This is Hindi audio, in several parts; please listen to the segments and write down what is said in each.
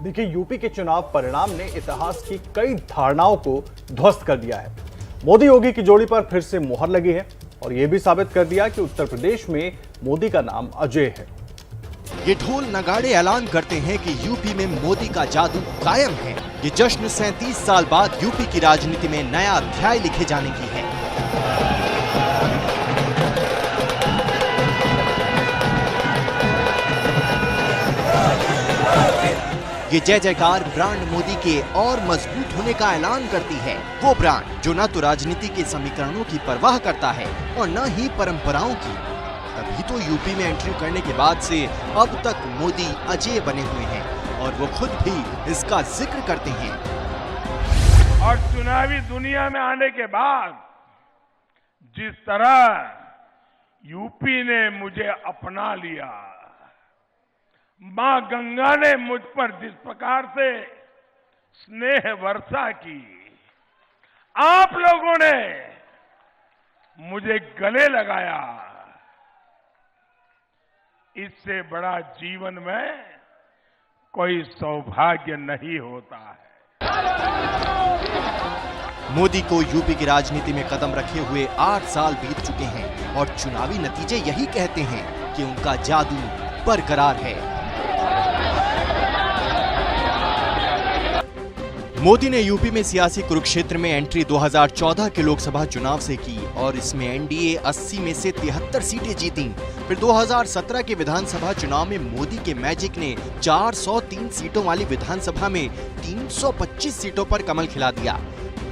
देखिए, यूपी के चुनाव परिणाम ने इतिहास की कई धारणाओं को ध्वस्त कर दिया है। मोदी योगी की जोड़ी पर फिर से मुहर लगी है और यह भी साबित कर दिया कि उत्तर प्रदेश में मोदी का नाम अजय है। ये ढोल नगाड़े ऐलान करते हैं कि यूपी में मोदी का जादू कायम है। ये जश्न 37 साल बाद यूपी की राजनीति में नया अध्याय लिखे जाने की है। ये जय जयकार ब्रांड मोदी के और मजबूत होने का ऐलान करती है। वो ब्रांड जो न तो राजनीति के समीकरणों की परवाह करता है और न ही परंपराओं की। तभी तो यूपी में एंट्री करने के बाद से अब तक मोदी अजय बने हुए हैं और वो खुद भी इसका जिक्र करते हैं। और चुनावी दुनिया में आने के बाद जिस तरह यूपी ने मुझे अपना लिया, मां गंगा ने मुझ पर जिस प्रकार से स्नेह वर्षा की, आप लोगों ने मुझे गले लगाया, इससे बड़ा जीवन में कोई सौभाग्य नहीं होता है। मोदी को यूपी की राजनीति में कदम रखे हुए 8 साल बीत चुके हैं और चुनावी नतीजे यही कहते हैं कि उनका जादू बरकरार है। मोदी ने यूपी में सियासी कुरुक्षेत्र में एंट्री 2014 के लोकसभा चुनाव से की और इसमें एनडीए 80 में से 73 सीटें जीती। फिर 2017 के विधानसभा चुनाव में मोदी के मैजिक ने 403 सीटों वाली विधानसभा में 325 सीटों पर कमल खिला दिया।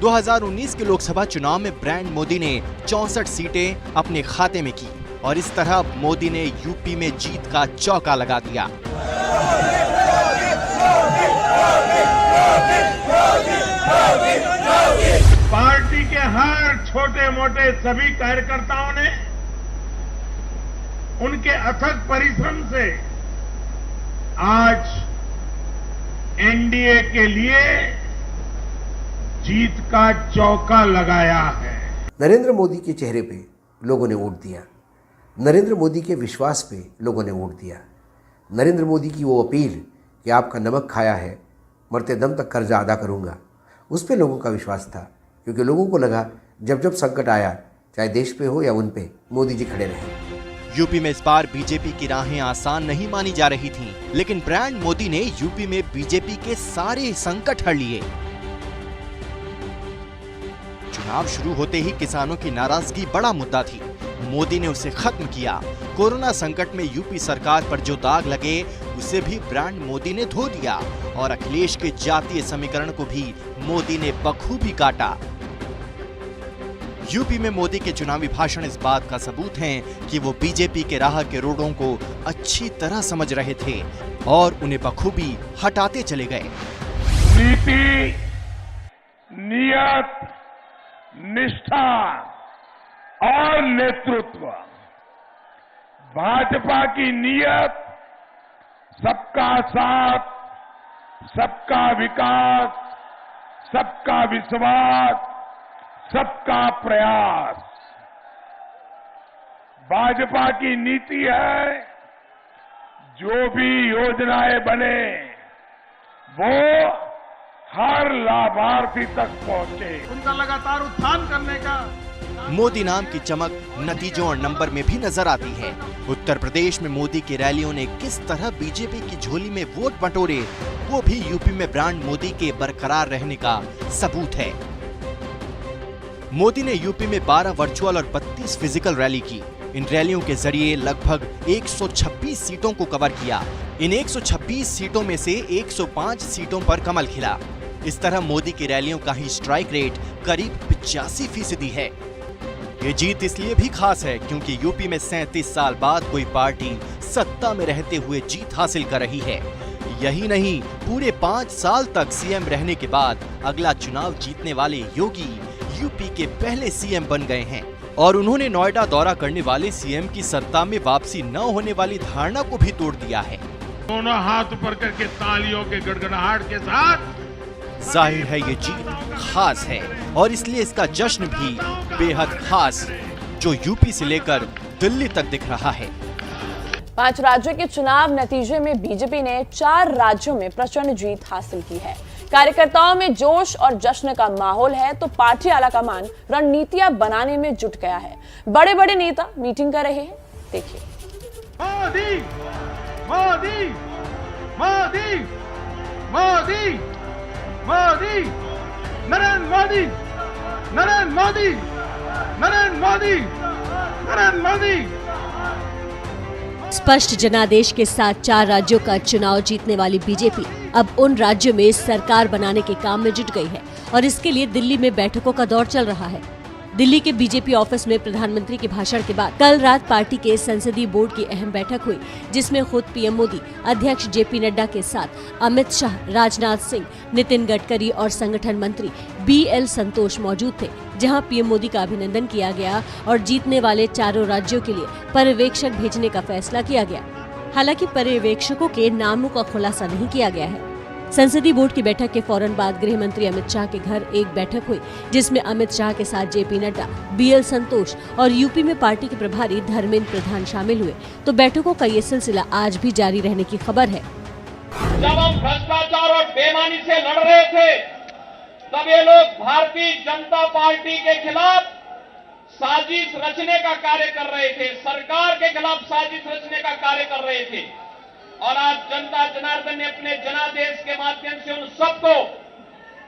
2019 के लोकसभा चुनाव में ब्रांड मोदी ने 64 सीटें अपने खाते में की और इस तरह मोदी ने यूपी में जीत का चौका लगा दिया। पार्टी के हर छोटे मोटे सभी कार्यकर्ताओं ने उनके अथक परिश्रम से आज एनडीए के लिए जीत का चौका लगाया है। नरेंद्र मोदी के चेहरे पे लोगों ने वोट दिया, नरेंद्र मोदी के विश्वास पे लोगों ने वोट दिया, नरेंद्र मोदी की वो अपील कि आपका नमक खाया है, मरते दम तक कर्जा अदा करूंगा, उस पे लोगों का विश्वास था। क्योंकि लोगों को लगा जब जब संकट आया, चाहे देश पे हो या उन पे, मोदी जी खड़े रहे। यूपी में इस बार बीजेपी की राहें आसान नहीं मानी जा रही थीं, लेकिन ब्रांड मोदी ने यूपी में बीजेपी के सारे संकट हर लिए। चुनाव शुरू होते ही किसानों की नाराजगी बड़ा मुद्दा थी। मोदी ने उसे खत्म किया। कोरोना संकट में यूपी सरकार पर जो दाग लगे उसे भी ब्रांड मोदी ने धो दिया और अखिलेश के जातीय समीकरण को भी मोदी ने बखूबी काटा। यूपी में मोदी के चुनावी भाषण इस बात का सबूत हैं कि वो बीजेपी के राह के रोड़ों को अच्छी तरह समझ रहे थे और उन्हें बखूबी हटाते चले गए। नीति, नियत, निष्ठा और नेतृत्व। भाजपा की नियत सबका साथ, सबका विकास, सबका विश्वास, सबका प्रयास। भाजपा की नीति है जो भी योजनाएं बने वो हर लाभार्थी तक पहुंचे, उनका लगातार उत्थान करने का। मोदी नाम की चमक नतीजों और नंबर में भी नजर आती है। उत्तर प्रदेश में मोदी की रैलियों ने किस तरह बीजेपी की झोली में वोट बटोरे, वो भी यूपी में ब्रांड मोदी के बरकरार रहने का सबूत है। मोदी ने यूपी में 12 वर्चुअल और 32 फिजिकल रैली की। इन रैलियों के जरिए लगभग 126 सीटों को कवर किया। इन 126 सीटों में से 105 सीटों पर कमल खिला। इस तरह मोदी की रैलियों का ही स्ट्राइक रेट करीब 85% है। ये जीत इसलिए भी खास है क्योंकि यूपी में 37 साल बाद कोई पार्टी सत्ता में रहते हुए जीत हासिल कर रही है। यही नहीं, पूरे 5 साल तक सीएम रहने के बाद अगला चुनाव जीतने वाले योगी यूपी के पहले सीएम बन गए हैं और उन्होंने नोएडा दौरा करने वाले सीएम की सत्ता में वापसी न होने वाली धारणा को भी तोड़ दिया है। दोनों हाथ ऊपर करके तालियों के गड़गड़ाहट के साथ जाहिर है ये जीत खास है और इसलिए इसका जश्न भी बेहद खास, जो यूपी से लेकर दिल्ली तक दिख रहा है। 5 राज्यों के चुनाव नतीजे में बीजेपी ने 4 राज्यों में प्रचंड जीत हासिल की है। कार्यकर्ताओं में जोश और जश्न का माहौल है तो पार्टी आलाकमान रणनीतियां बनाने में जुट गया है। बड़े बड़े नेता मीटिंग कर रहे हैं, देखिए। मोदी मोदी मोदी मोदी मोदी नरेंद्र मोदी नरेंद्र मोदी नरेंद्र मोदी नरेंद्र मोदी। स्पष्ट जनादेश के साथ 4 राज्यों का चुनाव जीतने वाली बीजेपी अब उन राज्यों में सरकार बनाने के काम में जुट गई है और इसके लिए दिल्ली में बैठकों का दौर चल रहा है। दिल्ली के बीजेपी ऑफिस में प्रधानमंत्री के भाषण के बाद कल रात पार्टी के संसदीय बोर्ड की अहम बैठक हुई, जिसमें खुद पीएम मोदी, अध्यक्ष जेपी नड्डा के साथ अमित शाह, राजनाथ सिंह, नितिन गडकरी और संगठन मंत्री बीएल संतोष मौजूद थे, जहां पीएम मोदी का अभिनंदन किया गया और जीतने वाले 4 राज्यों के लिए पर्यवेक्षक भेजने का फैसला किया गया। हालांकि पर्यवेक्षकों के नामों का खुलासा नहीं किया गया है। संसदीय बोर्ड की बैठक के फौरन बाद गृह मंत्री अमित शाह के घर एक बैठक हुई, जिसमें अमित शाह के साथ जेपी नड्डा, बीएल संतोष और यूपी में पार्टी के प्रभारी धर्मेंद्र प्रधान शामिल हुए। तो बैठकों का ये सिलसिला आज भी जारी रहने की खबर है। जब हम भ्रष्टाचार और बेईमानी से लड़ रहे थे, तब ये लोग भारतीय जनता पार्टी के खिलाफ साजिश रचने का कार्य कर रहे थे, सरकार के खिलाफ साजिश रचने का कार्य कर रहे थे। और आज जनता जनार्दन ने अपने जनादेश के माध्यम से उन सबको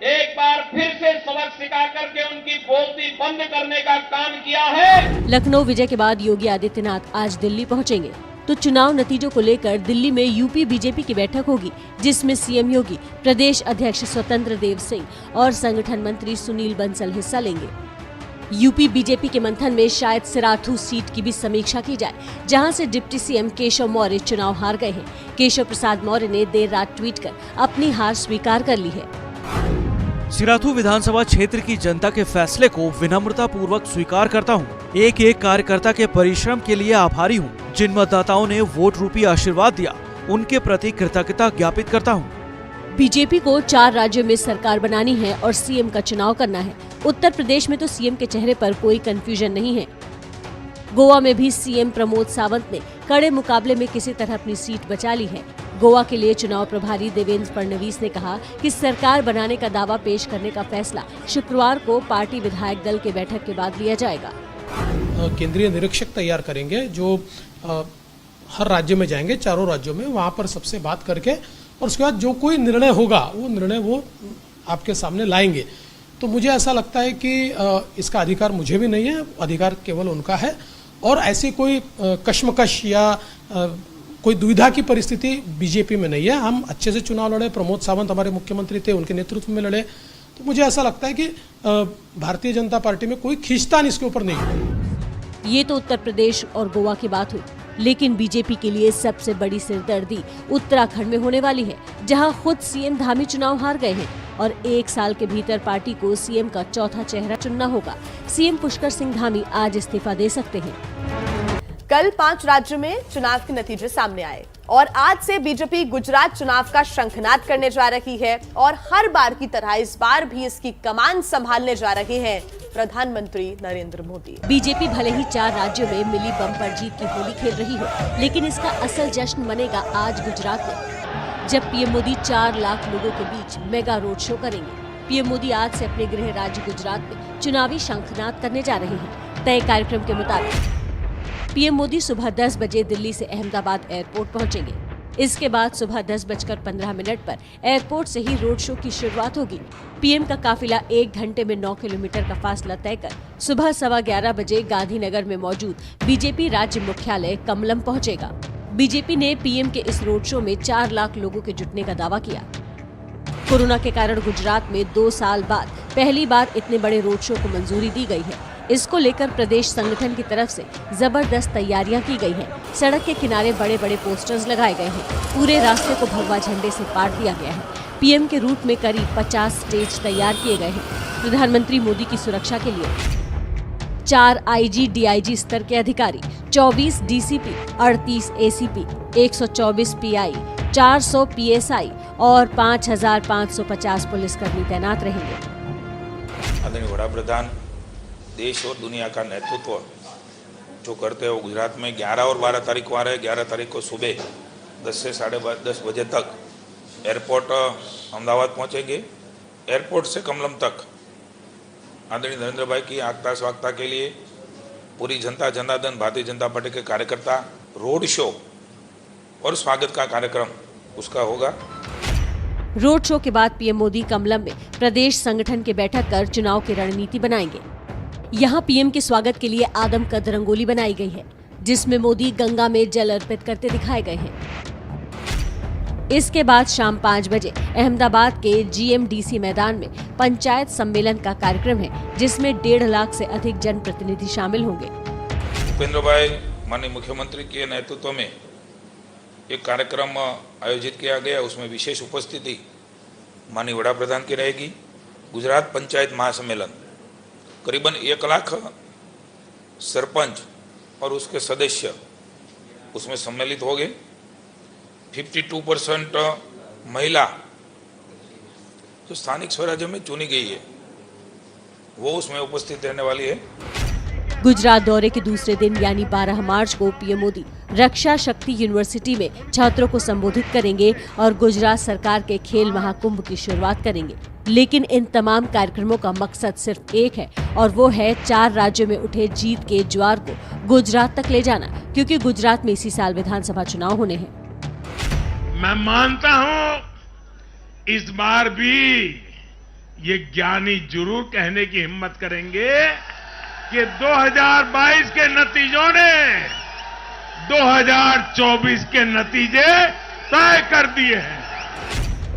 एक बार फिर से सबक सिखा करके उनकी बोलती बंद करने का काम किया है। लखनऊ विजय के बाद योगी आदित्यनाथ आज दिल्ली पहुंचेंगे, तो चुनाव नतीजों को लेकर दिल्ली में यूपी बीजेपी की बैठक होगी, जिसमें सीएम योगी, प्रदेश अध्यक्ष स्वतंत्र देव सिंह और संगठन मंत्री सुनील बंसल हिस्सा लेंगे। यूपी बीजेपी के मंथन में शायद सिराथू सीट की भी समीक्षा की जाए, जहां से डिप्टी सीएम केशव मौर्य चुनाव हार गए हैं। केशव प्रसाद मौर्य ने देर रात ट्वीट कर अपनी हार स्वीकार कर ली है। सिराथू विधानसभा क्षेत्र की जनता के फैसले को विनम्रता पूर्वक स्वीकार करता हूं। एक एक कार्यकर्ता के परिश्रम के लिए आभारी हूं। जिन मतदाताओं ने वोट रूपी आशीर्वाद दिया, उनके प्रति कृतज्ञता ज्ञापित करता हूं। बीजेपी को 4 राज्यों में सरकार बनानी है और सीएम का चुनाव करना है। उत्तर प्रदेश में तो सीएम के चेहरे पर कोई कंफ्यूजन नहीं है। गोवा में भी सीएम प्रमोद सावंत ने कड़े मुकाबले में किसी तरह अपनी सीट बचा ली है। गोवा के लिए चुनाव प्रभारी देवेंद्र फडणवीस ने कहा कि सरकार बनाने का दावा पेश करने का फैसला शुक्रवार को पार्टी विधायक दल के बैठक के बाद लिया जाएगा। केंद्रीय निरीक्षक तैयार करेंगे जो हर राज्य में जाएंगे, 4 राज्यों में, वहां पर सबसे बात करके और उसके बाद जो कोई निर्णय होगा वो निर्णय आपके सामने लाएंगे। तो मुझे ऐसा लगता है कि इसका अधिकार मुझे भी नहीं है, अधिकार केवल उनका है। और ऐसी कोई कश्मकश या कोई दुविधा की परिस्थिति बीजेपी में नहीं है। हम अच्छे से चुनाव लड़े, प्रमोद सावंत हमारे मुख्यमंत्री थे, उनके नेतृत्व में लड़े। तो मुझे ऐसा लगता है कि भारतीय जनता पार्टी में कोई खींचतान इसके ऊपर नहीं। ये तो उत्तर प्रदेश और गोवा की बात हुई, लेकिन बीजेपी के लिए सबसे बड़ी सिरदर्दी उत्तराखंड में होने वाली है, जहां खुद सीएम धामी चुनाव हार गए हैं और 1 साल के भीतर पार्टी को सीएम का चौथा चेहरा चुनना होगा। सीएम पुष्कर सिंह धामी आज इस्तीफा दे सकते हैं। कल 5 राज्यों में चुनाव के नतीजे सामने आए और आज से बीजेपी गुजरात चुनाव का शंखनाद करने जा रही है और हर बार की तरह इस बार भी इसकी कमान संभालने जा रहे हैं प्रधानमंत्री नरेंद्र मोदी। बीजेपी भले ही 4 राज्यों में मिली बम्पर जीत की होली खेल रही हो, लेकिन इसका असल जश्न मनेगा आज गुजरात में, जब पीएम मोदी 4 लाख लोगों के बीच मेगा रोड शो करेंगे। पीएम मोदी आज से अपने गृह राज्य गुजरात में चुनावी शंखनाद करने जा रहे हैं। तय कार्यक्रम के मुताबिक पीएम मोदी सुबह 10 बजे दिल्ली से अहमदाबाद एयरपोर्ट पहुंचेंगे। इसके बाद सुबह 10:15 पर एयरपोर्ट से ही रोड शो की शुरुआत होगी। पीएम का काफिला 1 घंटे में 9 किलोमीटर का फासला तय कर सुबह 11:15 बजे गांधीनगर में मौजूद बीजेपी राज्य मुख्यालय कमलम पहुंचेगा। बीजेपी ने पीएम के इस रोड शो में 4 लाख लोगों के जुटने का दावा किया। कोरोना के कारण गुजरात में 2 साल बाद पहली बार इतने बड़े रोड शो को मंजूरी दी गई है। इसको लेकर प्रदेश संगठन की तरफ से जबरदस्त तैयारियां की गई हैं। सड़क के किनारे बड़े बड़े पोस्टर्स लगाए गए हैं। पूरे रास्ते को भगवा झंडे से पार दिया गया है। पीएम के रूट में करीब 50 स्टेज तैयार किए गए हैं। प्रधानमंत्री मोदी की सुरक्षा के लिए 4 आईजी डीआईजी स्तर के अधिकारी, 24 डीसीपी, 38 एसीपी, 124 पीआई, 400 पीएसआई और 5550 पुलिसकर्मी तैनात रहेंगे। आदरणीय वडाप्रधान देश और दुनिया का नेतृत्व जो करते हैं वो गुजरात में 11 और 12 तारीख को आ रहे हैं। 11 तारीख को सुबह 10 से 10:30 बजे तक एयरपोर्ट अहमदाबाद पहुंचेंगे। एयरपोर्ट से कमलम तक आदरणीय नरेंद्र भाई की आगता स्वागता के लिए पूरी जनता जनार्दन भारतीय जनता पार्टी के कार्यकर्ता रोड शो और स्वागत का कार्यक्रम उसका होगा। रोड शो के बाद पीएम मोदी कमलम में प्रदेश संगठन की बैठक कर चुनाव की रणनीति बनाएंगे। यहाँ पीएम के स्वागत के लिए आदमकद रंगोली बनाई गई है, जिसमें मोदी गंगा में जल अर्पित करते दिखाए गए हैं। इसके बाद शाम 5 बजे अहमदाबाद के GMDC मैदान में पंचायत सम्मेलन का कार्यक्रम है, जिसमें 1.5 लाख से अधिक जनप्रतिनिधि शामिल होंगे। भूपेंद्र भाई माननीय मुख्यमंत्री के नेतृत्व में एक कार्यक्रम आयोजित किया गया। उसमें विशेष उपस्थिति माननीय वड़ा प्रधान की रहेगी। गुजरात पंचायत महासम्मेलन करीबन 1 लाख सरपंच और उसके सदस्य उसमें सम्मिलित हो गए। 52% महिला जो स्थानिक स्वराज्य में चुनी गई है वो उसमें उपस्थित रहने वाली है। गुजरात दौरे के दूसरे दिन यानी 12 मार्च को पीएम मोदी रक्षा शक्ति यूनिवर्सिटी में छात्रों को संबोधित करेंगे और गुजरात सरकार के खेल महाकुंभ की शुरुआत करेंगे। लेकिन इन तमाम कार्यक्रमों का मकसद सिर्फ एक है और वो है 4 राज्यों में उठे जीत के ज्वार को गुजरात तक ले जाना, क्योंकि गुजरात में इसी साल विधानसभा चुनाव होने हैं। मैं मानता हूं इस बार भी ये ज्ञानी जरूर कहने की हिम्मत करेंगे कि 2022 के नतीजों ने 2024 के नतीजे तय कर दिए हैं।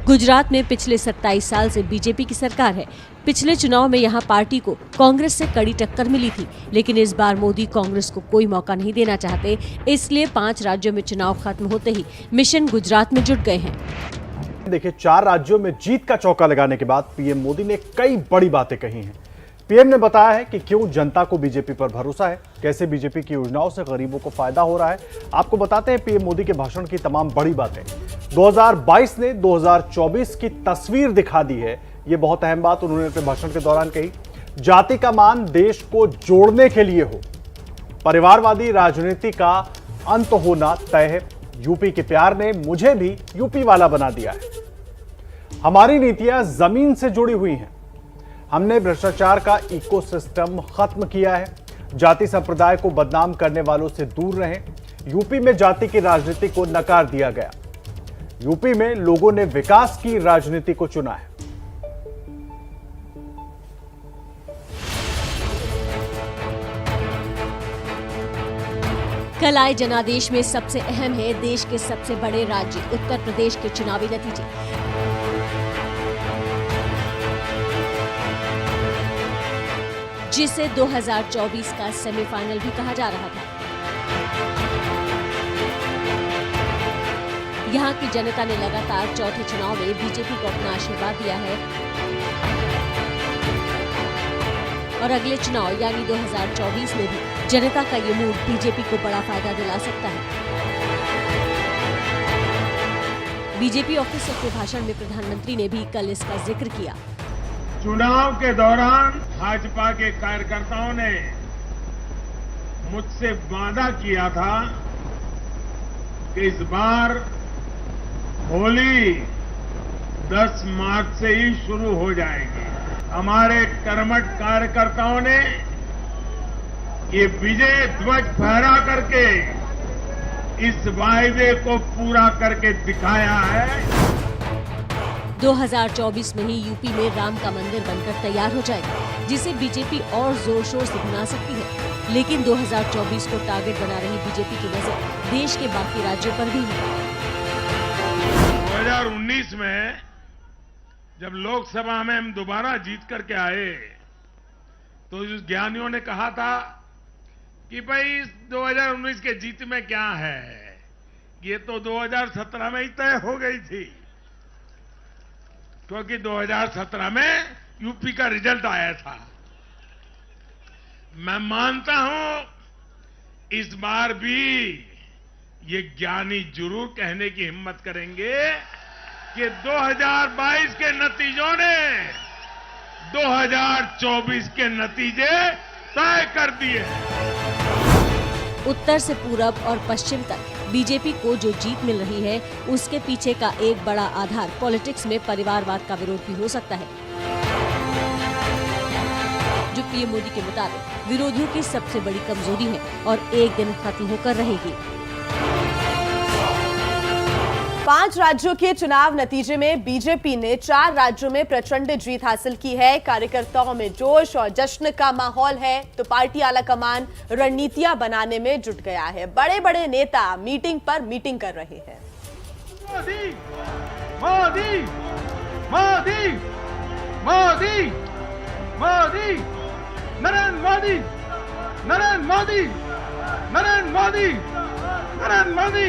गुजरात में पिछले 27 साल से बीजेपी की सरकार है। पिछले चुनाव में यहां पार्टी को कांग्रेस से कड़ी टक्कर मिली थी, लेकिन इस बार मोदी कांग्रेस को कोई मौका नहीं देना चाहते। इसलिए 5 राज्यों में चुनाव खत्म होते ही मिशन गुजरात में जुट गए हैं। देखिए, 4 राज्यों में जीत का चौका लगाने के बाद पीएम मोदी ने कई बड़ी बातें कही हैं। पीएम ने बताया है कि क्यों जनता को बीजेपी पर भरोसा है, कैसे बीजेपी की योजनाओं से गरीबों को फायदा हो रहा है। आपको बताते हैं पीएम मोदी के भाषण की तमाम बड़ी बातें। 2022 ने 2024 की तस्वीर दिखा दी है, ये बहुत अहम बात उन्होंने अपने भाषण के दौरान कही। जाति का मान देश को जोड़ने के लिए हो, परिवारवादी राजनीति का अंत होना तय है। यूपी के प्यार ने मुझे भी यूपी वाला बना दिया है। हमारी नीतियां जमीन से जुड़ी हुई हैं। हमने भ्रष्टाचार का इकोसिस्टम खत्म किया है। जाति संप्रदाय को बदनाम करने वालों से दूर रहें। यूपी में जाति की राजनीति को नकार दिया गया। यूपी में लोगों ने विकास की राजनीति को चुना है। कल आए जनादेश में सबसे अहम है देश के सबसे बड़े राज्य उत्तर प्रदेश के चुनावी नतीजे। जिसे 2024 का सेमीफाइनल भी कहा जा रहा था। यहाँ की जनता ने लगातार चौथे चुनाव में बीजेपी को अपना आशीर्वाद दिया है और अगले चुनाव यानी 2024 में भी जनता का ये मूड बीजेपी को बड़ा फायदा दिला सकता है। बीजेपी ऑफिस के भाषण में प्रधानमंत्री ने भी कल इसका जिक्र किया। चुनाव के दौरान भाजपा के कार्यकर्ताओं ने मुझसे वादा किया था कि इस बार होली 10 मार्च से ही शुरू हो जाएगी। हमारे कर्मठ कार्यकर्ताओं ने ये विजय ध्वज फहरा करके इस वायदे को पूरा करके दिखाया है। 2024 में ही यूपी में राम का मंदिर बनकर तैयार हो जाएगा, जिसे बीजेपी और जोर शोर से बना सकती है। लेकिन 2024 को टारगेट बना रही बीजेपी की नजर देश के बाकी राज्यों पर भी है। 2019 में जब लोकसभा में हम दोबारा जीत करके आए तो उस ज्ञानियों ने कहा था कि भाई 2019 के जीत में क्या है, ये तो 2017 में ही तय हो गई थी, क्योंकि 2017 में यूपी का रिजल्ट आया था। मैं मानता हूं इस बार भी ये ज्ञानी जरूर कहने की हिम्मत करेंगे कि 2022 के नतीजों ने 2024 के नतीजे तय कर दिए हैं। उत्तर से पूरब और पश्चिम तक बीजेपी को जो जीत मिल रही है, उसके पीछे का एक बड़ा आधार पॉलिटिक्स में परिवारवाद का विरोध भी हो सकता है, जो पीएम मोदी के मुताबिक विरोधियों की सबसे बड़ी कमजोरी है और एक दिन खत्म होकर रहेगी। 5 राज्यों के चुनाव नतीजे में बीजेपी ने 4 राज्यों में प्रचंड जीत हासिल की है। कार्यकर्ताओं में जोश और जश्न का माहौल है, तो पार्टी आला कमान रणनीतियां बनाने में जुट गया है। बड़े बड़े नेता मीटिंग पर मीटिंग कर रहे हैं। मोदी मोदी मोदी मोदी मोदी नरेंद्र मोदी नरेंद्र मोदी नरेंद्र मोदी नरेंद्र मोदी।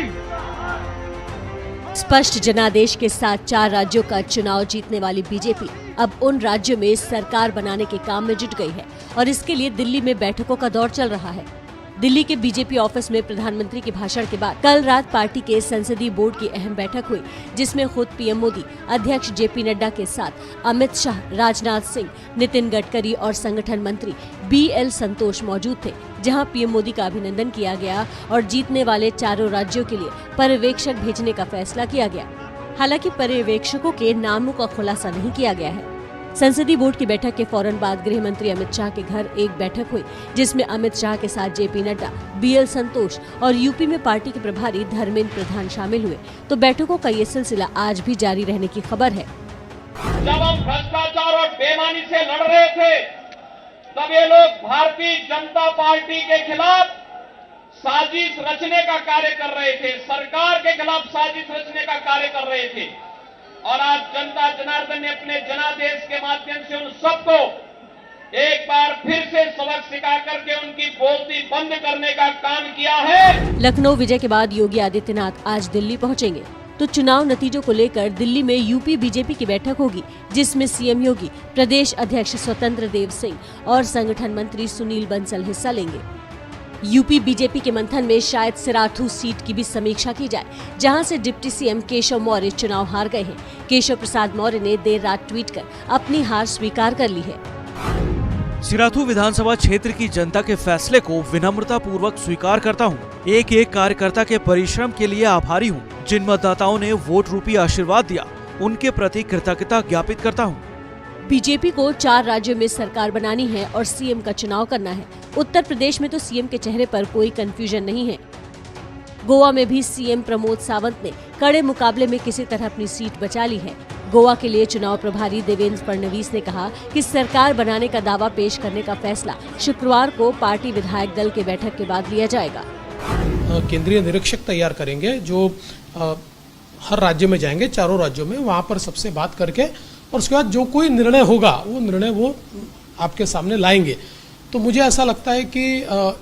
स्पष्ट जनादेश के साथ 4 राज्यों का चुनाव जीतने वाली बीजेपी अब उन राज्यों में सरकार बनाने के काम में जुट गई है और इसके लिए दिल्ली में बैठकों का दौर चल रहा है। दिल्ली के बीजेपी ऑफिस में प्रधानमंत्री के भाषण के बाद कल रात पार्टी के संसदीय बोर्ड की अहम बैठक हुई, जिसमें खुद पीएम मोदी, अध्यक्ष जेपी नड्डा के साथ अमित शाह, राजनाथ सिंह, नितिन गडकरी और संगठन मंत्री बीएल संतोष मौजूद थे, जहां पीएम मोदी का अभिनंदन किया गया और जीतने वाले 4 राज्यों के लिए पर्यवेक्षक भेजने का फैसला किया गया। हालांकि पर्यवेक्षकों के नामों का खुलासा नहीं किया गया है। संसदीय बोर्ड की बैठक के फौरन बाद गृह मंत्री अमित शाह के घर एक बैठक हुई, जिसमें अमित शाह के साथ जेपी नड्डा, बीएल संतोष और यूपी में पार्टी के प्रभारी धर्मेंद्र प्रधान शामिल हुए। तो बैठकों का ये सिलसिला आज भी जारी रहने की खबर है। जब हम भ्रष्टाचार और बेईमानी से लड़ रहे थे, तब ये लोग भारतीय जनता पार्टी के खिलाफ साजिश रचने का कार्य कर रहे थे, सरकार के खिलाफ साजिश रचने का कार्य कर रहे थे। और आज जनता जनार्दन ने अपने जनादेश के माध्यम से उन सबको एक बार फिर से सबक सिखा करके उनकी बोलती बंद करने का काम किया है। लखनऊ विजय के बाद योगी आदित्यनाथ आज दिल्ली पहुंचेंगे, तो चुनाव नतीजों को लेकर दिल्ली में यूपी बीजेपी की बैठक होगी, जिसमें सीएम योगी, प्रदेश अध्यक्ष स्वतंत्र देव सिंह और संगठन मंत्री सुनील बंसल हिस्सा लेंगे। यूपी बीजेपी के मंथन में शायद सिराथू सीट की भी समीक्षा की जाए, जहां से डिप्टी सीएम केशव मौर्य चुनाव हार गए हैं। केशव प्रसाद मौर्य ने देर रात ट्वीट कर अपनी हार स्वीकार कर ली है। सिराथू विधानसभा क्षेत्र की जनता के फैसले को विनम्रता पूर्वक स्वीकार करता हूँ। एक एक कार्यकर्ता के परिश्रम के लिए आभारी हूँ। जिन मतदाताओं ने वोट रूपी आशीर्वाद दिया, उनके प्रति कृतज्ञता ज्ञापित करता हूँ। बीजेपी को 4 राज्यों में सरकार बनानी है और सीएम का चुनाव करना है। उत्तर प्रदेश में तो सीएम के चेहरे पर कोई कंफ्यूजन नहीं है। गोवा में भी सीएम प्रमोद सावंत ने कड़े मुकाबले में किसी तरह अपनी सीट बचा ली है। गोवा के लिए चुनाव प्रभारी देवेंद्र फडणवीस ने कहा कि सरकार बनाने का दावा पेश करने का फैसला शुक्रवार को पार्टी विधायक दल की बैठक के बाद लिया जाएगा। केंद्रीय निरीक्षक तैयार करेंगे जो हर राज्य में जाएंगे, 4 राज्यों में, वहाँ पर सबसे बात करके और उसके बाद जो कोई निर्णय होगा वो निर्णय वो आपके सामने लाएंगे। तो मुझे ऐसा लगता है कि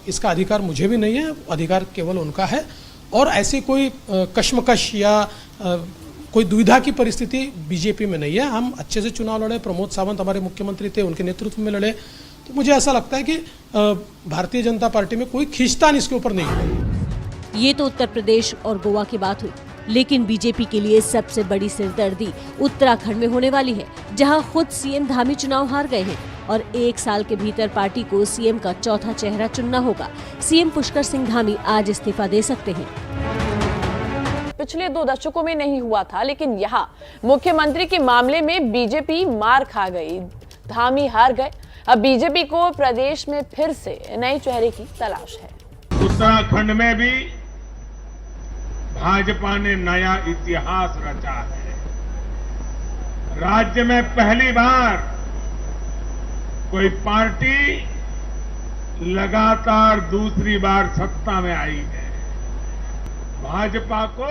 इसका अधिकार मुझे भी नहीं है, अधिकार केवल उनका है। और ऐसी कोई कश्मकश या कोई दुविधा की परिस्थिति बीजेपी में नहीं है। हम अच्छे से चुनाव लड़े, प्रमोद सावंत हमारे मुख्यमंत्री थे, उनके नेतृत्व में लड़े। तो मुझे ऐसा लगता है कि भारतीय जनता पार्टी में कोई खींचतान इसके ऊपर नहीं है। ये तो उत्तर प्रदेश और गोवा की बात हुई, लेकिन बीजेपी के लिए सबसे बड़ी सिरदर्दी उत्तराखंड में होने वाली है, जहां खुद सीएम धामी चुनाव हार गए हैं और 1 साल के भीतर पार्टी को सीएम का चौथा चेहरा चुनना होगा। सीएम पुष्कर सिंह धामी आज इस्तीफा दे सकते हैं। पिछले 2 दशकों में नहीं हुआ था, लेकिन यहाँ मुख्यमंत्री के मामले में बीजेपी मार खा गई, धामी हार गए। अब बीजेपी को प्रदेश में फिर से नए चेहरे की तलाश है। उत्तराखंड में भी भाजपा ने नया इतिहास रचा है। राज्य में पहली बार कोई पार्टी लगातार दूसरी बार सत्ता में आई है। भाजपा को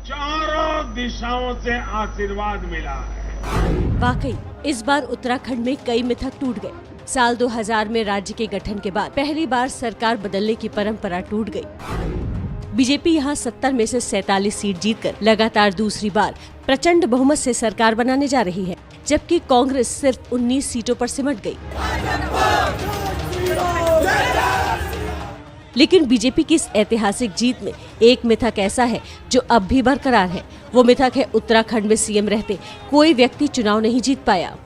चारों दिशाओं से आशीर्वाद मिला है। वाकई इस बार उत्तराखंड में कई मिथक टूट गए। साल 2000 में राज्य के गठन के बाद पहली बार सरकार बदलने की परंपरा टूट गई। बीजेपी यहां 70 में से 47 सीट जीतकर लगातार दूसरी बार प्रचंड बहुमत से सरकार बनाने जा रही है, जबकि कांग्रेस सिर्फ 19 सीटों पर सिमट गई। लेकिन बीजेपी की इस ऐतिहासिक जीत में एक मिथक ऐसा है जो अब भी बरकरार है। वो मिथक है उत्तराखंड में सीएम रहते कोई व्यक्ति चुनाव नहीं जीत पाया।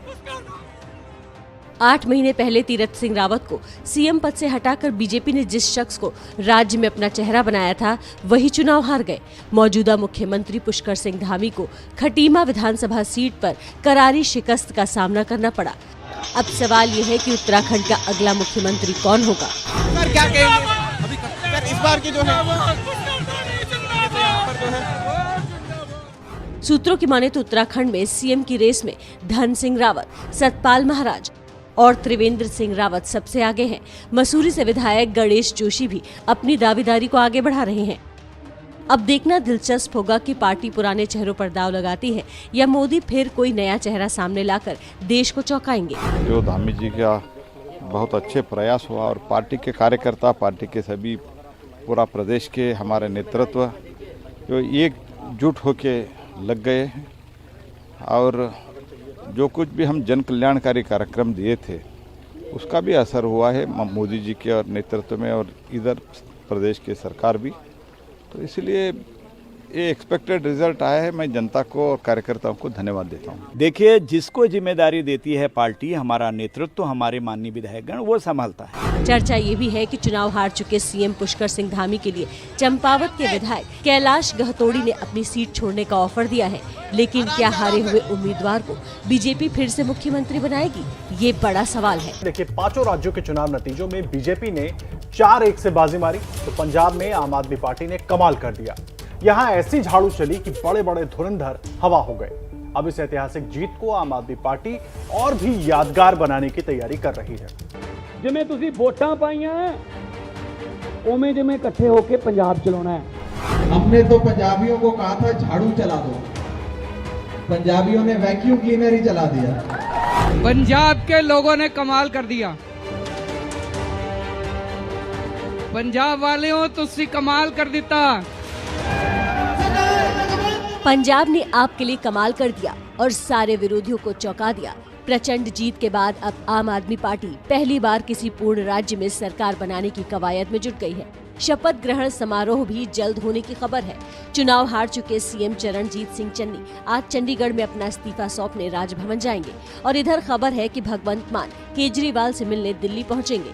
8 महीने पहले तीरथ सिंह रावत को सीएम पद से हटाकर बीजेपी ने जिस शख्स को राज्य में अपना चेहरा बनाया था वही चुनाव हार गए। मौजूदा मुख्यमंत्री पुष्कर सिंह धामी को खटीमा विधानसभा सीट पर करारी शिकस्त का सामना करना पड़ा। अब सवाल ये है कि उत्तराखंड का अगला मुख्यमंत्री कौन होगा। सर क्या कहेंगे अभी सर इस बार की जो है सूत्रों की माने तो उत्तराखंड में सीएम की रेस में धन सिंह रावत, सतपाल महाराज और त्रिवेंद्र सिंह रावत सबसे आगे हैं। मसूरी से विधायक गणेश जोशी भी अपनी दावेदारी को आगे बढ़ा रहे हैं। अब देखना दिलचस्प होगा कि पार्टी पुराने चेहरों पर दांव लगाती है या मोदी फिर कोई नया चेहरा सामने लाकर देश को चौंकाएंगे। जो धामी जी का बहुत अच्छे प्रयास हुआ और पार्टी के कार्यकर्ता, पार्टी के सभी पूरा प्रदेश के हमारे नेतृत्व जो एकजुट होके लग गए हैं और जो कुछ भी हम जन कल्याणकारी कार्यक्रम दिए थे उसका भी असर हुआ है मोदी जी के और नेतृत्व में और इधर प्रदेश की सरकार भी। तो इसलिए ये एक्सपेक्टेड रिजल्ट आया है। मैं जनता को और कार्यकर्ताओं को धन्यवाद देता हूँ। देखिए, जिसको जिम्मेदारी देती है पार्टी, हमारा नेतृत्व, हमारे माननीय विधायकगण वो संभालता है। चर्चा ये भी है कि चुनाव हार चुके सीएम पुष्कर सिंह धामी के लिए चंपावत के विधायक कैलाश गहतोड़ी ने अपनी सीट छोड़ने का ऑफर दिया है, लेकिन क्या हारे हुए उम्मीदवार को बीजेपी फिर से मुख्यमंत्री बनाएगी, ये बड़ा सवाल है। देखिए, 5 राज्यों के चुनाव नतीजों में बीजेपी ने 4-1 से बाजी मारी तो पंजाब में आम आदमी पार्टी ने कमाल कर दिया। यहाँ ऐसी झाड़ू चली कि बड़े बड़े धुरंधर हवा हो गए। अब इस ऐतिहासिक जीत को आम आदमी पार्टी और भी यादगार बनाने की तैयारी कर रही है। जिमें तुसी वोटां पाइयां उमें जिमें इकट्ठे होके पंजाब चलाना है। हमने तो पंजाबियों को कहा था झाड़ू चला दो, पंजाबियों ने वैक्यूम क्लीनर ही चला दिया। पंजाब के लोगों ने कमाल कर दिया। पंजाब वालियों तुसी कमाल कर दिता। पंजाब ने आपके लिए कमाल कर दिया और सारे विरोधियों को चौंका दिया। प्रचंड जीत के बाद अब आम आदमी पार्टी पहली बार किसी पूर्ण राज्य में सरकार बनाने की कवायद में जुट गई है। शपथ ग्रहण समारोह भी जल्द होने की खबर है। चुनाव हार चुके सीएम चरणजीत सिंह चन्नी आज चंडीगढ़ में अपना इस्तीफा सौंपने राजभवन जाएंगे और इधर खबर है कि भगवंत मान केजरीवाल से मिलने दिल्ली पहुंचेंगे।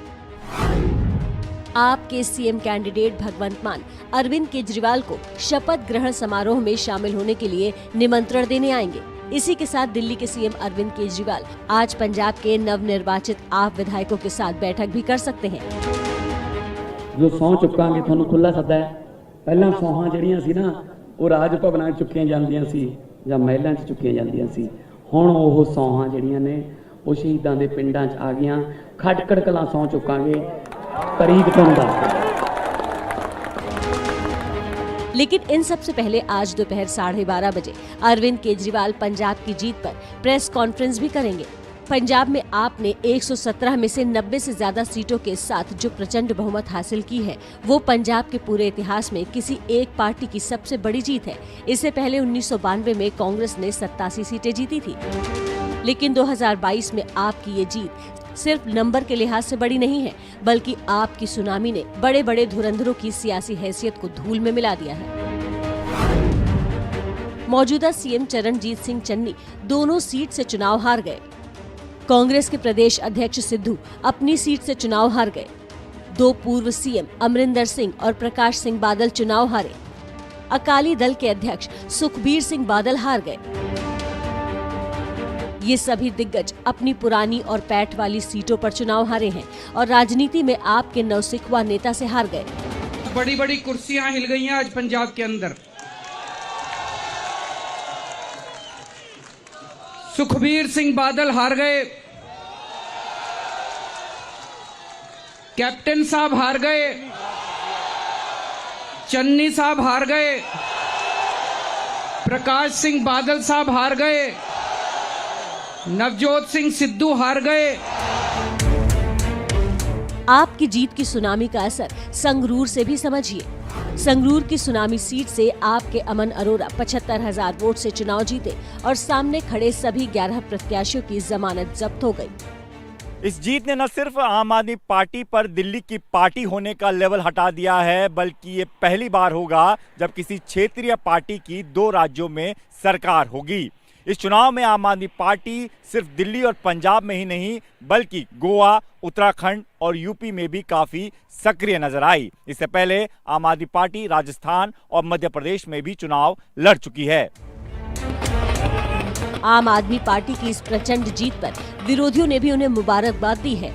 आपके सीएम कैंडिडेट भगवंत मान अरविंद केजरीवाल को शपथ ग्रहण समारोह में शामिल होने के लिए निमंत्रण देने आएंगे। इसी के साथ दिल्ली के सीएम अरविंद केजरीवाल आज पंजाब के नवनिर्वाचित आप विधायकों के साथ बैठक भी कर सकते हैं। जो सौं चुकांगे थानू खुला सदा है। पहला सौहां जड़ियां सी ना वो राज भवनां चुक्कियां जांदियां सी जां महलां च चुक्कियां जांदियां सी। हुण ओह सौहां जड़ियां ने ਉਹ ਸ਼ਹੀਦਾਂ ਦੇ ਪਿੰਡਾਂ 'ਚ ਆ ਗਈਆਂ। ਖਟਕੜ ਕਲਾਂ ਸੌਂ ਚੁੱਕਾਂਗੇ। तारीख तो लेकिन इन सबसे पहले आज दोपहर 12:30 बजे अरविंद केजरीवाल पंजाब की जीत पर प्रेस कॉन्फ्रेंस भी करेंगे। पंजाब में आपने 117 में से 90 से ज्यादा सीटों के साथ जो प्रचंड बहुमत हासिल की है वो पंजाब के पूरे इतिहास में किसी एक पार्टी की सबसे बड़ी जीत है। इससे पहले 1992 में कांग्रेस ने 87 सीटें जीती थी, लेकिन 2022 में आपकी ये जीत सिर्फ नंबर के लिहाज से बड़ी नहीं है, बल्कि आपकी सुनामी ने बड़े बड़े धुरंधरों की सियासी हैसियत को धूल में मिला दिया है। मौजूदा सीएम चरणजीत सिंह चन्नी दोनों सीट से चुनाव हार गए। कांग्रेस के प्रदेश अध्यक्ष सिद्धू अपनी सीट से चुनाव हार गए। 2 पूर्व सीएम अमरिंदर सिंह और प्रकाश सिंह बादल चुनाव हारे। अकाली दल के अध्यक्ष सुखबीर सिंह बादल हार गए। ये सभी दिग्गज अपनी पुरानी और पैठ वाली सीटों पर चुनाव हारे हैं और राजनीति में आपके नौसिखवा नेता से हार गए। बड़ी बड़ी कुर्सियां हिल गई हैं आज पंजाब के अंदर। सुखबीर सिंह बादल हार गए, कैप्टन साहब हार गए, चन्नी साहब हार गए, प्रकाश सिंह बादल साहब हार गए, नवजोत सिंह सिद्धू हार गए। आपकी जीत की सुनामी का असर संगरूर से भी समझिए। संगरूर की सुनामी सीट से आपके अमन अरोरा 75,000 वोट से चुनाव जीते और सामने खड़े सभी 11 प्रत्याशियों की जमानत जब्त हो गई। इस जीत ने न सिर्फ आम आदमी पार्टी पर दिल्ली की पार्टी होने का लेवल हटा दिया है, बल्कि ये पहली बार होगा जब किसी क्षेत्रीय पार्टी की 2 राज्यों में सरकार होगी। इस चुनाव में आम आदमी पार्टी सिर्फ दिल्ली और पंजाब में ही नहीं बल्कि गोवा, उत्तराखंड और यूपी में भी काफी सक्रिय नजर आई। इससे पहले आम आदमी पार्टी राजस्थान और मध्य प्रदेश में भी चुनाव लड़ चुकी है। आम आदमी पार्टी की इस प्रचंड जीत पर विरोधियों ने भी उन्हें मुबारकबाद दी है।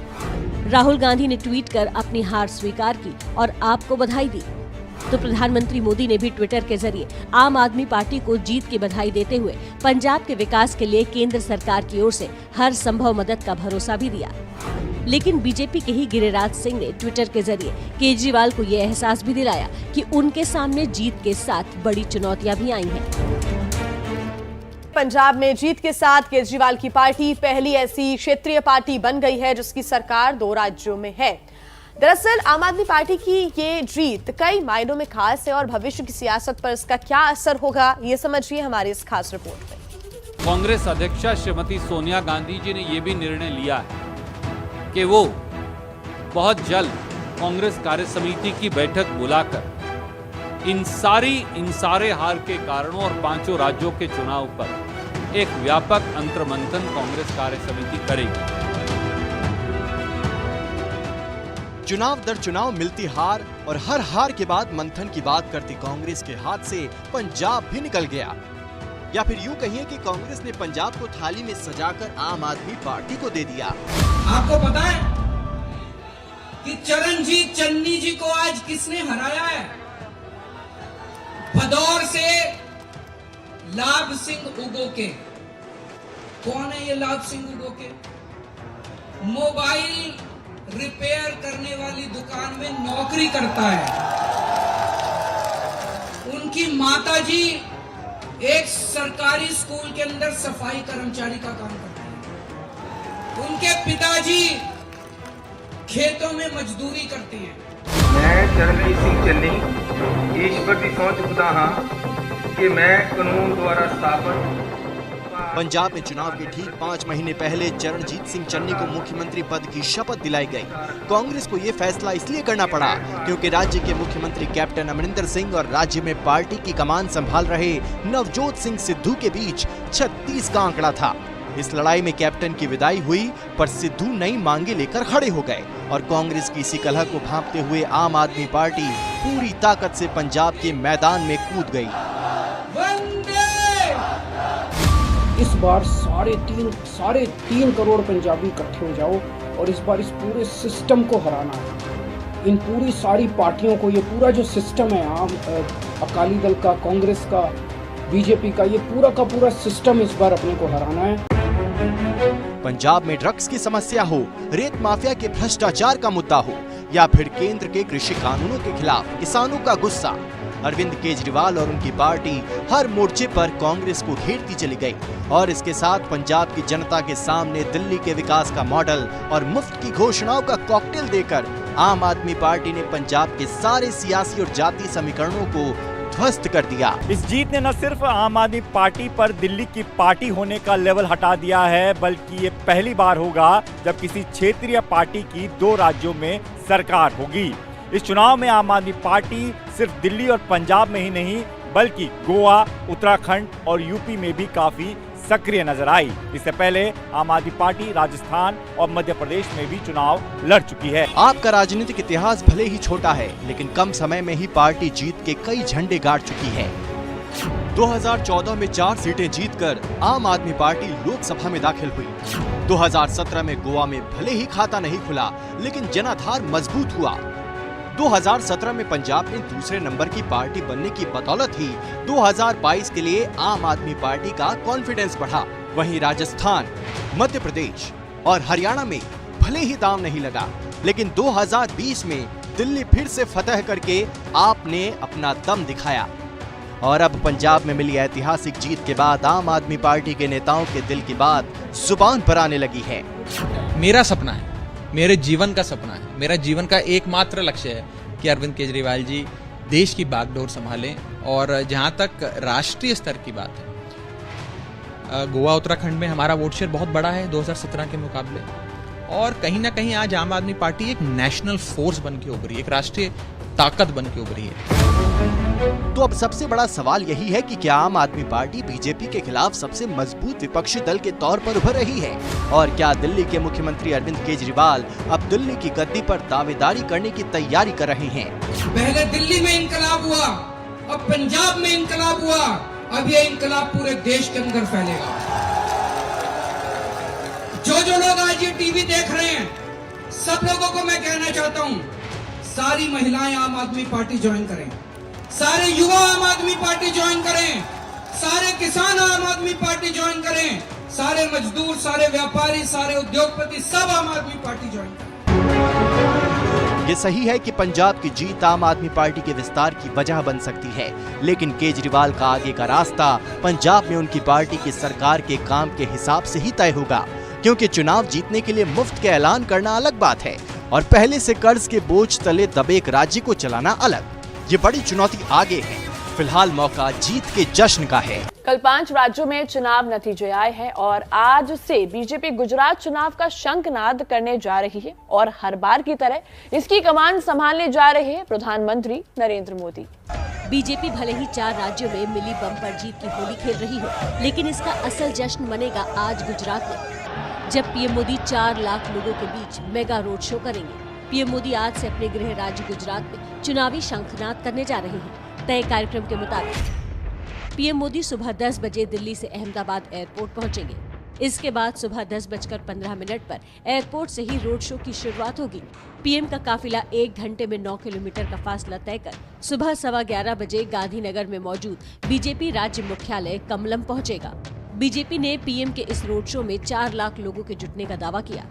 राहुल गांधी ने ट्वीट कर अपनी हार स्वीकार की और आपको बधाई दी। तो प्रधानमंत्री मोदी ने भी ट्विटर के जरिए आम आदमी पार्टी को जीत की बधाई देते हुए पंजाब के विकास के लिए केंद्र सरकार की ओर से हर संभव मदद का भरोसा भी दिया। लेकिन बीजेपी के ही गिरिराज सिंह ने ट्विटर के जरिए केजरीवाल को ये एहसास भी दिलाया कि उनके सामने जीत के साथ बड़ी चुनौतियां भी आई हैं। पंजाब में जीत के साथ केजरीवाल की पार्टी पहली ऐसी क्षेत्रीय पार्टी बन गई है जिसकी सरकार 2 राज्यों में है। दरअसल आम आदमी पार्टी की ये जीत कई मायनों में खास है और भविष्य की सियासत पर इसका क्या असर होगा, ये समझिए हमारी इस खास रिपोर्ट में। कांग्रेस अध्यक्षा श्रीमती सोनिया गांधी जी ने ये भी निर्णय लिया है कि वो बहुत जल्द कांग्रेस कार्य समिति की बैठक बुलाकर इन सारे हार के कारणों और 5 राज्यों के चुनाव पर एक व्यापक अंतर्मंथन कांग्रेस कार्य समिति करेगी। चुनाव दर चुनाव मिलती हार और हर हार के बाद मंथन की बात करती कांग्रेस के हाथ से पंजाब भी निकल गया। या फिर यूं कहिए कि कांग्रेस ने पंजाब को थाली में सजाकर आम आदमी पार्टी को दे दिया। आपको पता है कि चरणजीत चन्नी जी को आज किसने हराया है? भदौर से लाभ सिंह उगोके। कौन है ये लाभ सिंह उगोके? मोबाइल रिपेयर करने वाली दुकान में नौकरी करता है। उनकी माताजी एक सरकारी स्कूल के अंदर सफाई कर्मचारी का काम करते हैं। उनके पिताजी खेतों में मजदूरी करते हैं। मैं चरणजीत सिंह चन्नी ईश्वर की सौं चुकता हाँ कि मैं कानून द्वारा स्थापित। पंजाब में चुनाव के ठीक 5 महीने पहले चरणजीत सिंह चन्नी को मुख्यमंत्री पद की शपथ दिलाई गई। कांग्रेस को ये फैसला इसलिए करना पड़ा क्योंकि राज्य के मुख्यमंत्री कैप्टन अमरिंदर सिंह और राज्य में पार्टी की कमान संभाल रहे नवजोत सिंह सिद्धू के बीच 36 का आंकड़ा था। इस लड़ाई में कैप्टन की विदाई हुई पर सिद्धू नई मांगे लेकर खड़े हो गए और कांग्रेस की इसी कलह को भांपते हुए आम आदमी पार्टी पूरी ताकत से पंजाब के मैदान में कूद गई। इस बार 3.5 करोड़ पंजाबी इकट्ठे हो जाओ और इस बार इस पूरे सिस्टम को हराना है। इन पूरी सारी पार्टियों को, ये पूरा जो सिस्टम है अकाली दल का, कांग्रेस का, बीजेपी का, ये पूरा का पूरा सिस्टम इस बार अपने को हराना है। पंजाब में ड्रग्स की समस्या हो, रेत माफिया के भ्रष्टाचार का मुद्दा हो या फिर केंद्र के कृषि कानूनों के खिलाफ किसानों का गुस्सा, अरविंद केजरीवाल और उनकी पार्टी हर मोर्चे पर कांग्रेस को घेरती चली गई और इसके साथ पंजाब की जनता के सामने दिल्ली के विकास का मॉडल और मुफ्त की घोषणाओं का कॉकटेल देकर आम आदमी पार्टी ने पंजाब के सारे सियासी और जाति समीकरणों को ध्वस्त कर दिया। इस जीत ने न सिर्फ आम आदमी पार्टी पर दिल्ली की पार्टी होने का लेवल हटा दिया है बल्कि ये पहली बार होगा जब किसी क्षेत्रीय पार्टी की 2 राज्यों में सरकार होगी। इस चुनाव में आम आदमी पार्टी सिर्फ दिल्ली और पंजाब में ही नहीं बल्कि गोवा, उत्तराखंड और यूपी में भी काफी सक्रिय नजर आई। इससे पहले आम आदमी पार्टी राजस्थान और मध्य प्रदेश में भी चुनाव लड़ चुकी है। आपका राजनीतिक इतिहास भले ही छोटा है लेकिन कम समय में ही पार्टी जीत के कई झंडे गाड़ चुकी है। 2014 में 4 सीटें जीतकर आम आदमी पार्टी लोकसभा में दाखिल हुई। 2017 में गोवा में भले ही खाता नहीं खुला लेकिन जनाधार मजबूत हुआ। 2017 में पंजाब में दूसरे नंबर की पार्टी बनने की बदौलत ही 2022 के लिए आम आदमी पार्टी का कॉन्फिडेंस बढ़ा। वहीं राजस्थान, मध्य प्रदेश और हरियाणा में भले ही दांव नहीं लगा लेकिन 2020 में दिल्ली फिर से फतह करके आपने अपना दम दिखाया। और अब पंजाब में मिली ऐतिहासिक जीत के बाद आम आदमी पार्टी के नेताओं के दिल की बात जुबान पर आने लगी है। मेरा सपना है, मेरे जीवन का सपना है, मेरा जीवन का एकमात्र लक्ष्य है कि अरविंद केजरीवाल जी देश की बागडोर संभालें। और जहां तक राष्ट्रीय स्तर की बात है, गोवा उत्तराखंड में हमारा वोट शेयर बहुत बड़ा है 2017 के मुकाबले। और कहीं ना कहीं आज आम आदमी पार्टी एक नेशनल फोर्स बन के उभरी, एक राष्ट्रीय ताकत बन के उभरी है। तो अब सबसे बड़ा सवाल यही है कि क्या आम आदमी पार्टी बीजेपी के खिलाफ सबसे मजबूत विपक्षी दल के तौर पर उभर रही है, और क्या दिल्ली के मुख्यमंत्री अरविंद केजरीवाल अब दिल्ली की गद्दी पर दावेदारी करने की तैयारी कर रहे हैं। पहले दिल्ली में इंकलाब हुआ, अब पंजाब में इंकलाब हुआ, अब ये इंकलाब पूरे देश के अंदर फैलेगा। जो लोग आज ये टीवी देख रहे हैं, सब लोगों को मैं कहना चाहता हूँ, सारी महिलाएं आम आदमी पार्टी ज्वाइन करें, सारे युवा आम आदमी पार्टी ज्वाइन करें, सारे किसान आम आदमी पार्टी ज्वाइन करें, सारे मजदूर, सारे व्यापारी, सारे उद्योगपति सब आम आदमी पार्टी ज्वाइन करें। ये सही है कि पंजाब की जीत आम आदमी पार्टी के विस्तार की वजह बन सकती है, लेकिन केजरीवाल का आगे का रास्ता पंजाब में उनकी पार्टी की सरकार के काम के हिसाब से ही तय होगा, क्योंकि चुनाव जीतने के लिए मुफ्त के ऐलान करना अलग बात है और पहले से कर्ज के बोझ तले दबे एक राज्य को चलाना अलग। ये बड़ी चुनौती आगे है। फिलहाल मौका जीत के जश्न का है। कल 5 राज्यों में चुनाव नतीजे आए हैं और आज से बीजेपी गुजरात चुनाव का शंखनाद करने जा रही है और हर बार की तरह इसकी कमान संभालने जा रहे हैं प्रधानमंत्री नरेंद्र मोदी। बीजेपी भले ही 4 राज्यों में मिली बम्पर जीत की होली खेल रही हो, लेकिन इसका असल जश्न मनेगा आज गुजरात में, जब पीएम मोदी 4 लाख लोगों के बीच मेगा रोड शो करेंगे। पीएम मोदी आज से अपने गृह राज्य गुजरात में चुनावी शंखनाद करने जा रहे हैं। तय कार्यक्रम के मुताबिक पीएम मोदी सुबह 10 बजे दिल्ली से अहमदाबाद एयरपोर्ट पहुंचेंगे। इसके बाद सुबह 10:15 पर एयरपोर्ट से ही रोड शो की शुरुआत होगी। पीएम का काफिला 1 घंटे में 9 किलोमीटर का फासला तय कर सुबह 11:15 बजे गांधीनगर में मौजूद बीजेपी राज्य मुख्यालय कमलम पहुंचेगा। बीजेपी ने पीएम के इस रोड शो में 4 लाख लोगों के जुटने का दावा किया।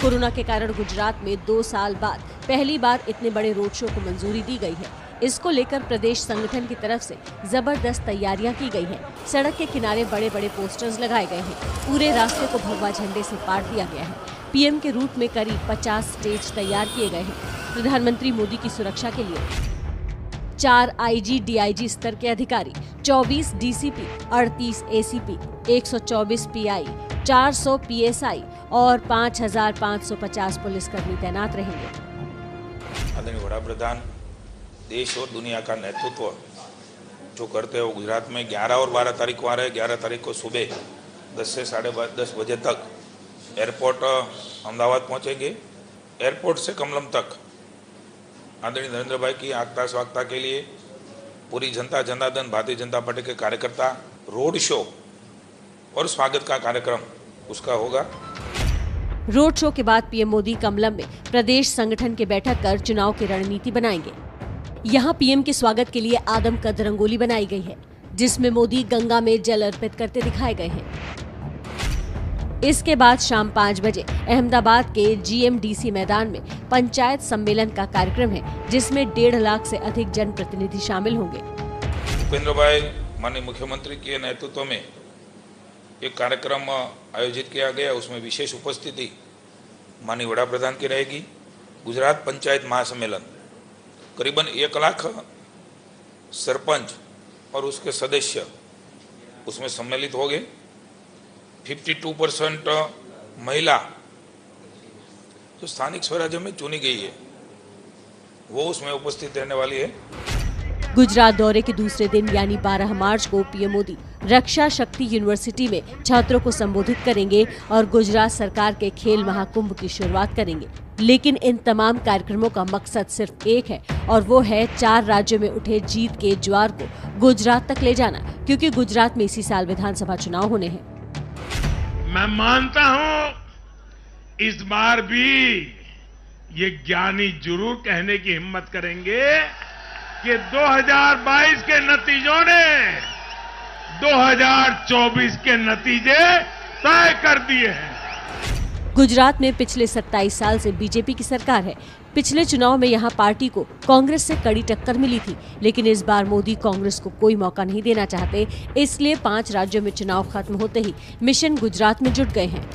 कोरोना के कारण गुजरात में 2 साल बाद पहली बार इतने बड़े रोड शो को मंजूरी दी गई है। इसको लेकर प्रदेश संगठन की तरफ से जबरदस्त तैयारियां की गई हैं। सड़क के किनारे बड़े बड़े पोस्टर्स लगाए गए हैं। पूरे रास्ते को भगवा झंडे से पाट दिया गया है। पीएम के रूट में करीब 50 स्टेज तैयार किए गए हैं। प्रधानमंत्री मोदी की सुरक्षा के लिए 4 आईजी डीआईजी स्तर के अधिकारी, 24 डीसीपी, 38 एसीपी, 124 पीआई, 400 पीएसआई और 5550 पुलिसकर्मी तैनात रहेंगे। आदरणीय वड़ा प्रधान देश और दुनिया का नेतृत्व जो करते हैं वो गुजरात में 11 और 12 तारीख को आ रहे हैं। 11 तारीख को सुबह 10 से 10:30 बजे तक एयरपोर्ट अहमदाबाद पहुंचेंगे। एयरपोर्ट से कमलम तक आदरणीय नरेंद्र भाई की आगता स्वागता के लिए पूरी जनता जनार्दन भारतीय जनता पार्टी के कार्यकर्ता रोड शो और स्वागत का कार्यक्रम उसका होगा। रोड शो के बाद पीएम मोदी कमलम में प्रदेश संगठन की बैठक कर चुनाव की रणनीति बनाएंगे। यहाँ पीएम के स्वागत के लिए आदमकद रंगोली बनाई गई है, जिसमें मोदी गंगा में जल अर्पित करते दिखाए गए हैं। इसके बाद शाम 5 बजे अहमदाबाद के जीएमडीसी मैदान में पंचायत सम्मेलन का कार्यक्रम है, जिसमें 1.5 लाख से अधिक जनप्रतिनिधि शामिल होंगे। भूपेंद्र भाई माननीय मुख्यमंत्री के नेतृत्व में एक कार्यक्रम आयोजित किया गया। उसमें विशेष उपस्थिति माननीय वड़ा प्रधान की रहेगी। गुजरात पंचायत महासम्मेलन करीबन 1 लाख सरपंच और उसके सदस्य उसमें सम्मिलित हो गए। 52% महिला जो स्थानिक स्वराज्य में चुनी गई है वो उसमें उपस्थित रहने वाली है। गुजरात दौरे के दूसरे दिन यानी 12 मार्च को पीएम मोदी रक्षा शक्ति यूनिवर्सिटी में छात्रों को संबोधित करेंगे और गुजरात सरकार के खेल महाकुंभ की शुरुआत करेंगे। लेकिन इन तमाम कार्यक्रमों का मकसद सिर्फ एक है और वो है 4 राज्यों में उठे जीत के ज्वार को गुजरात तक ले जाना, क्योंकि गुजरात में इसी साल विधानसभा चुनाव होने हैं। मैं मानता हूं इस बार भी ये ज्ञानी जरूर कहने की हिम्मत करेंगे कि 2022 के नतीजों ने 2024 के नतीजे तय कर दिए हैं। गुजरात में पिछले 27 साल से बीजेपी की सरकार है। पिछले चुनाव में यहां पार्टी को कांग्रेस से कड़ी टक्कर मिली थी, लेकिन इस बार मोदी कांग्रेस को कोई मौका नहीं देना चाहते। इसलिए 5 राज्यों में चुनाव खत्म होते ही मिशन गुजरात में जुट गए हैं।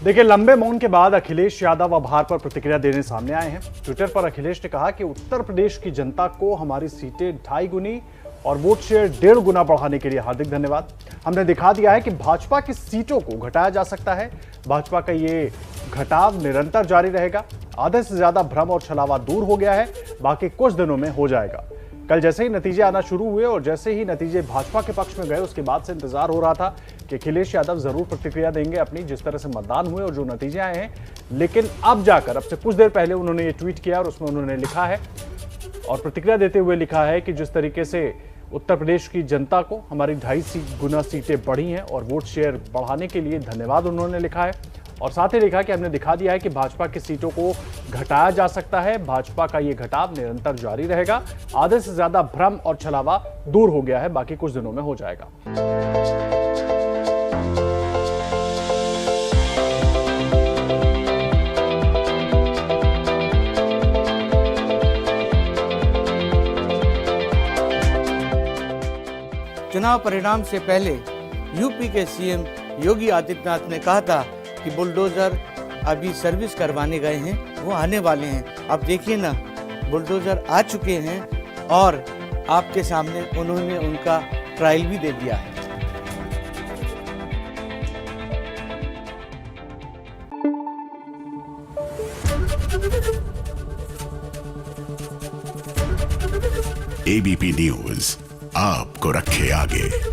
देखिए, लंबे मौन के बाद अखिलेश यादव अब हार पर प्रतिक्रिया देने सामने आए हैं। ट्विटर पर अखिलेश ने कहा कि उत्तर प्रदेश की जनता को हमारी सीटें 2.5 गुनी और वोट शेयर 1.5 गुना बढ़ाने के लिए हार्दिक धन्यवाद। हमने दिखा दिया है कि भाजपा की सीटों को घटाया जा सकता है। भाजपा का ये घटाव निरंतर जारी रहेगा। आधे से ज्यादा भ्रम और छलावा दूर हो गया है, बाकी कुछ दिनों में हो जाएगा। कल जैसे ही नतीजे आना शुरू हुए और जैसे ही नतीजे भाजपा के पक्ष में गए, उसके बाद से इंतजार हो रहा था कि अखिलेश यादव जरूर प्रतिक्रिया देंगे अपनी, जिस तरह से मतदान हुए और जो नतीजे आए हैं। लेकिन अब जाकर, अब से कुछ देर पहले उन्होंने ये ट्वीट किया और उसमें उन्होंने लिखा है और प्रतिक्रिया देते हुए लिखा है कि जिस तरीके से उत्तर प्रदेश की जनता को हमारी 2.5 गुना सीटें बढ़ी हैं और वोट शेयर बढ़ाने के लिए धन्यवाद उन्होंने लिखा है। और साथ ही लिखा कि हमने दिखा दिया है कि भाजपा की सीटों को घटाया जा सकता है। भाजपा का ये घटाव निरंतर जारी रहेगा। आधे से ज्यादा भ्रम और छलावा दूर हो गया है, बाकी कुछ दिनों में हो जाएगा। चुनाव परिणाम से पहले यूपी के सीएम योगी आदित्यनाथ ने कहा था कि बुलडोजर अभी सर्विस करवाने गए हैं, वो आने वाले हैं। अब देखिए ना, बुलडोजर आ चुके हैं और आपके सामने उन्होंने उनका ट्रायल भी दे दिया है। एबीपी न्यूज आपको रखे आगे।